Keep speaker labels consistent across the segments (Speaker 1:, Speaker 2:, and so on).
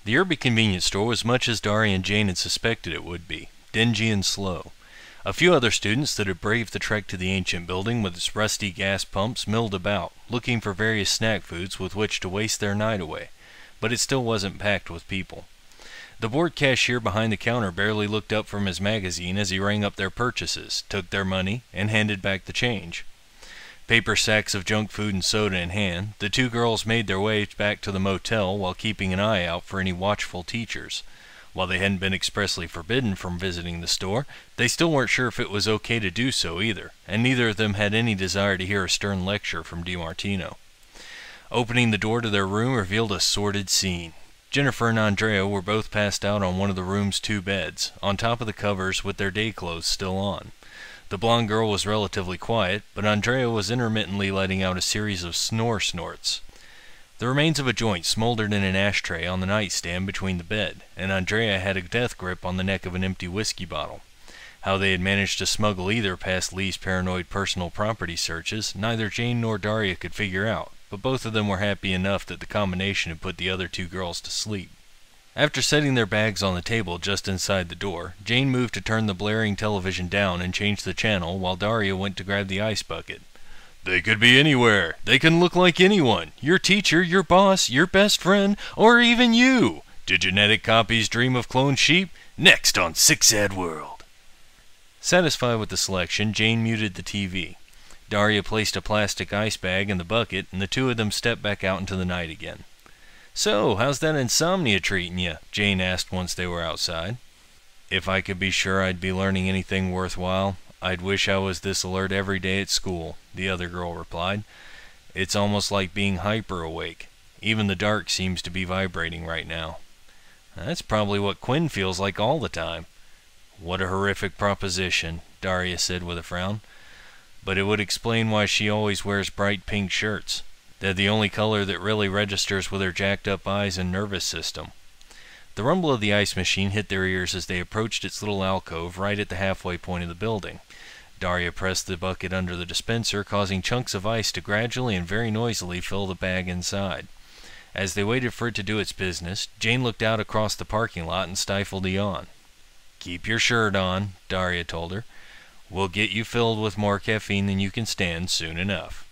Speaker 1: The Erbie convenience store was much as Daria and Jane had suspected it would be, dingy and slow. A few other students that had braved the trek to the ancient building with its rusty gas pumps milled about, looking for various snack foods with which to waste their night away, but it still wasn't packed with people. The bored cashier behind the counter barely looked up from his magazine as he rang up their purchases, took their money, and handed back the change. Paper sacks of junk food and soda in hand, the two girls made their way back to the motel while keeping an eye out for any watchful teachers. While they hadn't been expressly forbidden from visiting the store, they still weren't sure if it was okay to do so either, and neither of them had any desire to hear a stern lecture from DiMartino. Opening the door to their room revealed a sordid scene. Jennifer and Andrea were both passed out on one of the room's two beds, on top of the covers with their day clothes still on. The blonde girl was relatively quiet, but Andrea was intermittently letting out a series of snorts. The remains of a joint smoldered in an ashtray on the nightstand between the bed, and Andrea had a death grip on the neck of an empty whiskey bottle. How they had managed to smuggle either past Lee's paranoid personal property searches, neither Jane nor Daria could figure out, but both of them were happy enough that the combination had put the other two girls to sleep. After setting their bags on the table just inside the door, Jane moved to turn the blaring television down and change the channel while Daria went to grab the ice bucket. "They could be anywhere. They can look like anyone. Your teacher, your boss, your best friend, or even you. Did genetic copies dream of cloned sheep? Next on Six Ad World." Satisfied with the selection, Jane muted the TV. Daria placed a plastic ice bag in the bucket, and the two of them stepped back out into the night again. "So, how's that insomnia treating you?" Jane asked once they were outside. "If I could be sure I'd be learning anything worthwhile, I'd wish I was this alert every day at school," the other girl replied. "It's almost like being hyper-awake. Even the dark seems to be vibrating right now." "That's probably what Quinn feels like all the time." "What a horrific proposition," Daria said with a frown. "But it would explain why she always wears bright pink shirts. They're the only color that really registers with her jacked-up eyes and nervous system." The rumble of the ice machine hit their ears as they approached its little alcove right at the halfway point of the building. Daria pressed the bucket under the dispenser, causing chunks of ice to gradually and very noisily fill the bag inside. As they waited for it to do its business, Jane looked out across the parking lot and stifled a yawn. "Keep your shirt on," Daria told her. "We'll get you filled with more caffeine than you can stand soon enough."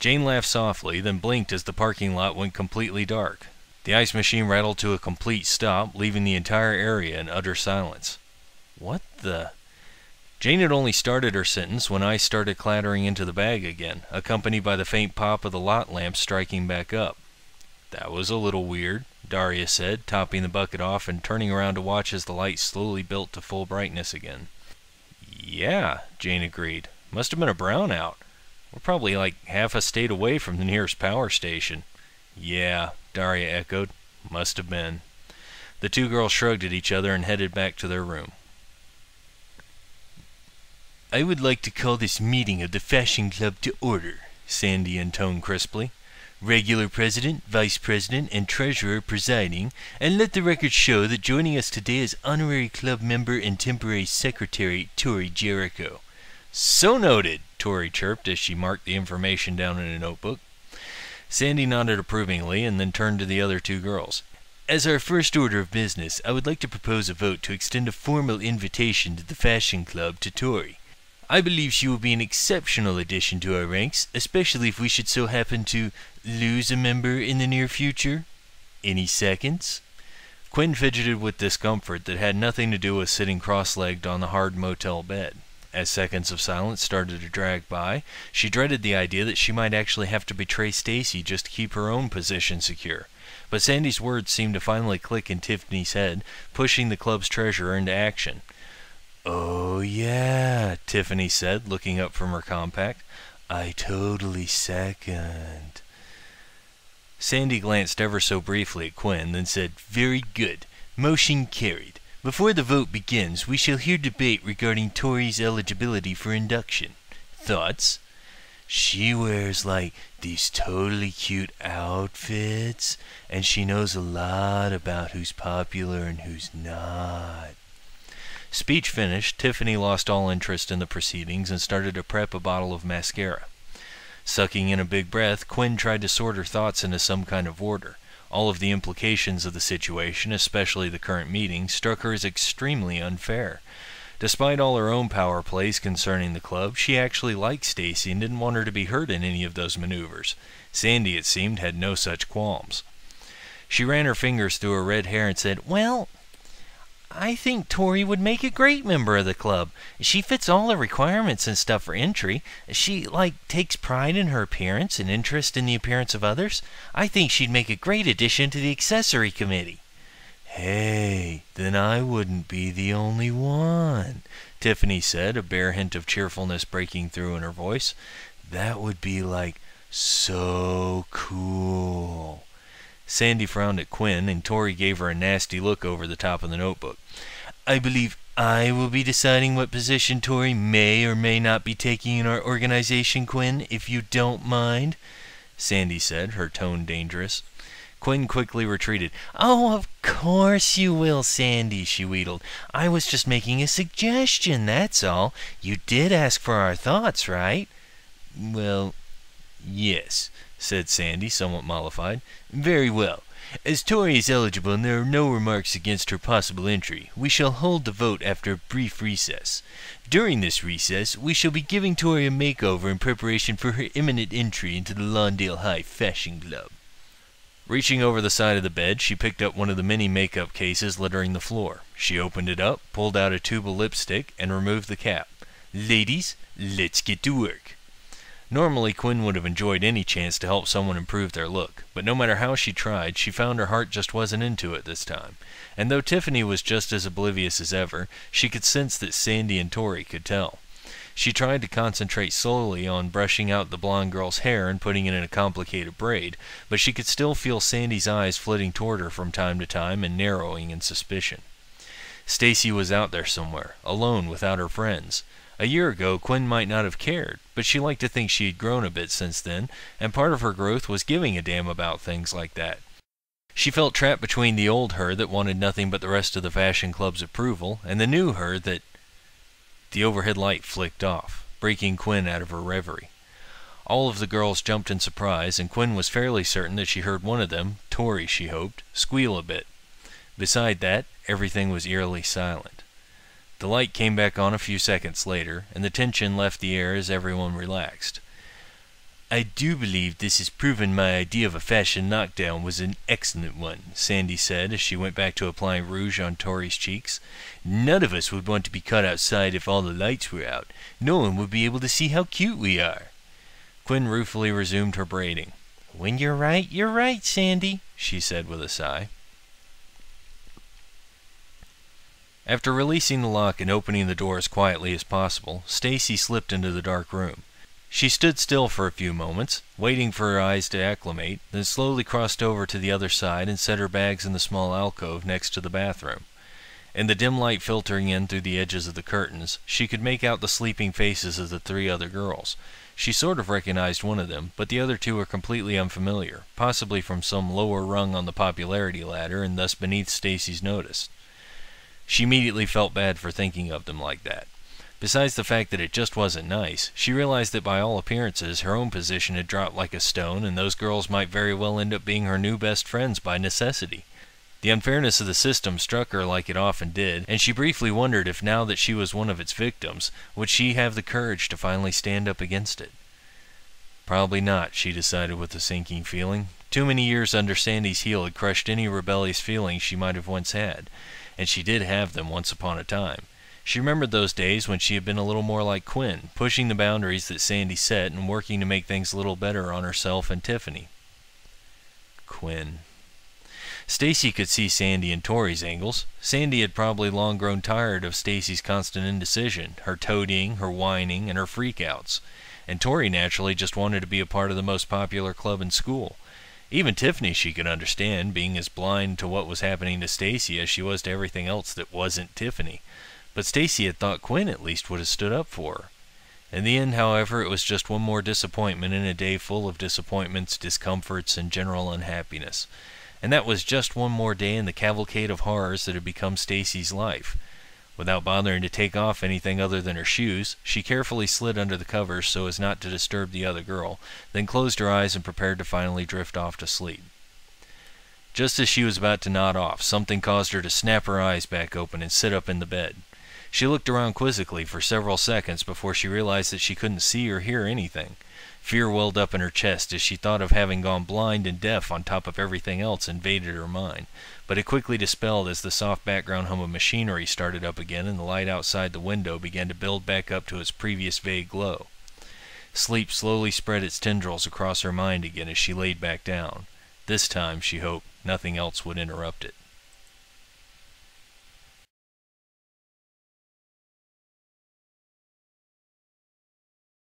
Speaker 1: Jane laughed softly, then blinked as the parking lot went completely dark. The ice machine rattled to a complete stop, leaving the entire area in utter silence. "What the—" Jane had only started her sentence when ice started clattering into the bag again, accompanied by the faint pop of the lot lamps striking back up. "That was a little weird," Daria said, topping the bucket off and turning around to watch as the light slowly built to full brightness again. "Yeah," Jane agreed. "Must have been a brownout. We're probably like half a state away from the nearest power station." "Yeah," Daria echoed. "Must have been." The two girls shrugged at each other and headed back to their room. "I would like to call this meeting of the Fashion Club to order," Sandy intoned crisply. "Regular president, vice president, and treasurer presiding, and let the record show that joining us today is honorary club member and temporary secretary Tori Jericho." "So noted," Tori chirped as she marked the information down in a notebook. Sandy nodded approvingly and then turned to the other two girls. "As our first order of business, I would like to propose a vote to extend a formal invitation to the Fashion Club to Tori. I believe she will be an exceptional addition to our ranks, especially if we should so happen to lose a member in the near future. Any seconds?" Quinn fidgeted with discomfort that had nothing to do with sitting cross-legged on the hard motel bed. As seconds of silence started to drag by, she dreaded the idea that she might actually have to betray Stacy just to keep her own position secure. But Sandy's words seemed to finally click in Tiffany's head, pushing the club's treasurer into action. "Oh yeah," Tiffany said, looking up from her compact. "I totally second." Sandy glanced ever so briefly at Quinn, then said, "Very good. Motion carried. Before the vote begins, we shall hear debate regarding Tori's eligibility for induction. Thoughts?" "She wears, like, these totally cute outfits, and she knows a lot about who's popular and who's not." Speech finished, Tiffany lost all interest in the proceedings and started to prep a bottle of mascara. Sucking in a big breath, Quinn tried to sort her thoughts into some kind of order. All of the implications of the situation, especially the current meeting, struck her as extremely unfair. Despite all her own power plays concerning the club, she actually liked Stacy and didn't want her to be hurt in any of those maneuvers. Sandy, it seemed, had no such qualms. She ran her fingers through her red hair and said, "Well, I think Tori would make a great member of the club. She fits all the requirements and stuff for entry. She, takes pride in her appearance and interest in the appearance of others. I think she'd make a great addition to the accessory committee." "Hey, then I wouldn't be the only one," Tiffany said, a bare hint of cheerfulness breaking through in her voice. "That would be, so cool." Sandy frowned at Quinn, and Tori gave her a nasty look over the top of the notebook. "I believe I will be deciding what position Tori may or may not be taking in our organization, Quinn, if you don't mind," Sandy said, her tone dangerous. Quinn quickly retreated. "Oh, of course you will, Sandy," she wheedled. "I was just making a suggestion, that's all. You did ask for our thoughts, right?" "Well, yes," said Sandy, somewhat mollified. "Very well. As Tori is eligible and there are no remarks against her possible entry, we shall hold the vote after a brief recess. During this recess, we shall be giving Tori a makeover in preparation for her imminent entry into the Lawndale High Fashion Club." Reaching over the side of the bed, she picked up one of the many makeup cases littering the floor. She opened it up, pulled out a tube of lipstick, and removed the cap. "Ladies, let's get to work." Normally, Quinn would have enjoyed any chance to help someone improve their look, but no matter how she tried, she found her heart just wasn't into it this time. And though Tiffany was just as oblivious as ever, she could sense that Sandy and Tori could tell. She tried to concentrate solely on brushing out the blonde girl's hair and putting it in a complicated braid, but she could still feel Sandy's eyes flitting toward her from time to time and narrowing in suspicion. Stacy was out there somewhere, alone without her friends. A year ago, Quinn might not have cared, but she liked to think she had grown a bit since then, and part of her growth was giving a damn about things like that. She felt trapped between the old her that wanted nothing but the rest of the fashion club's approval, and the new her that... The overhead light flicked off, breaking Quinn out of her reverie. All of the girls jumped in surprise, and Quinn was fairly certain that she heard one of them, Tori she hoped, squeal a bit. Beside that, everything was eerily silent. The light came back on a few seconds later, and the tension left the air as everyone relaxed. "I do believe this has proven my idea of a fashion knockdown was an excellent one," Sandy said as she went back to applying rouge on Tori's cheeks. "None of us would want to be caught outside if all the lights were out. No one would be able to see how cute we are." Quinn ruefully resumed her braiding. When you're right, Sandy," she said with a sigh. After releasing the lock and opening the door as quietly as possible, Stacy slipped into the dark room. She stood still for a few moments, waiting for her eyes to acclimate, then slowly crossed over to the other side and set her bags in the small alcove next to the bathroom. In the dim light filtering in through the edges of the curtains, she could make out the sleeping faces of the three other girls. She sort of recognized one of them, but the other two were completely unfamiliar, possibly from some lower rung on the popularity ladder and thus beneath Stacy's notice. She immediately felt bad for thinking of them like that. Besides the fact that it just wasn't nice, she realized that by all appearances her own position had dropped like a stone, and those girls might very well end up being her new best friends by necessity. The unfairness of the system struck her like it often did, and she briefly wondered if now that she was one of its victims, would she have the courage to finally stand up against it. Probably not, she decided with a sinking feeling. Too many years under Sandy's heel had crushed any rebellious feelings she might have once had, and she did have them once upon a time. She remembered those days when she had been a little more like Quinn, pushing the boundaries that Sandy set and working to make things a little better on herself and Tiffany. Quinn. Stacy could see Sandy and Tori's angles. Sandy had probably long grown tired of Stacy's constant indecision, her toadying, her whining, and her freakouts. And Tori naturally just wanted to be a part of the most popular club in school. Even Tiffany she could understand, being as blind to what was happening to Stacy as she was to everything else that wasn't Tiffany. But Stacy had thought Quinn at least would have stood up for her. In the end, however, it was just one more disappointment in a day full of disappointments, discomforts, and general unhappiness. And that was just one more day in the cavalcade of horrors that had become Stacy's life. Without bothering to take off anything other than her shoes, she carefully slid under the covers so as not to disturb the other girl, then closed her eyes and prepared to finally drift off to sleep. Just as she was about to nod off, something caused her to snap her eyes back open and sit up in the bed. She looked around quizzically for several seconds before she realized that she couldn't see or hear anything. Fear welled up in her chest as she thought of having gone blind and deaf on top of everything else invaded her mind, but it quickly dispelled as the soft background hum of machinery started up again and the light outside the window began to build back up to its previous vague glow. Sleep slowly spread its tendrils across her mind again as she laid back down. This time, she hoped, nothing else would interrupt it.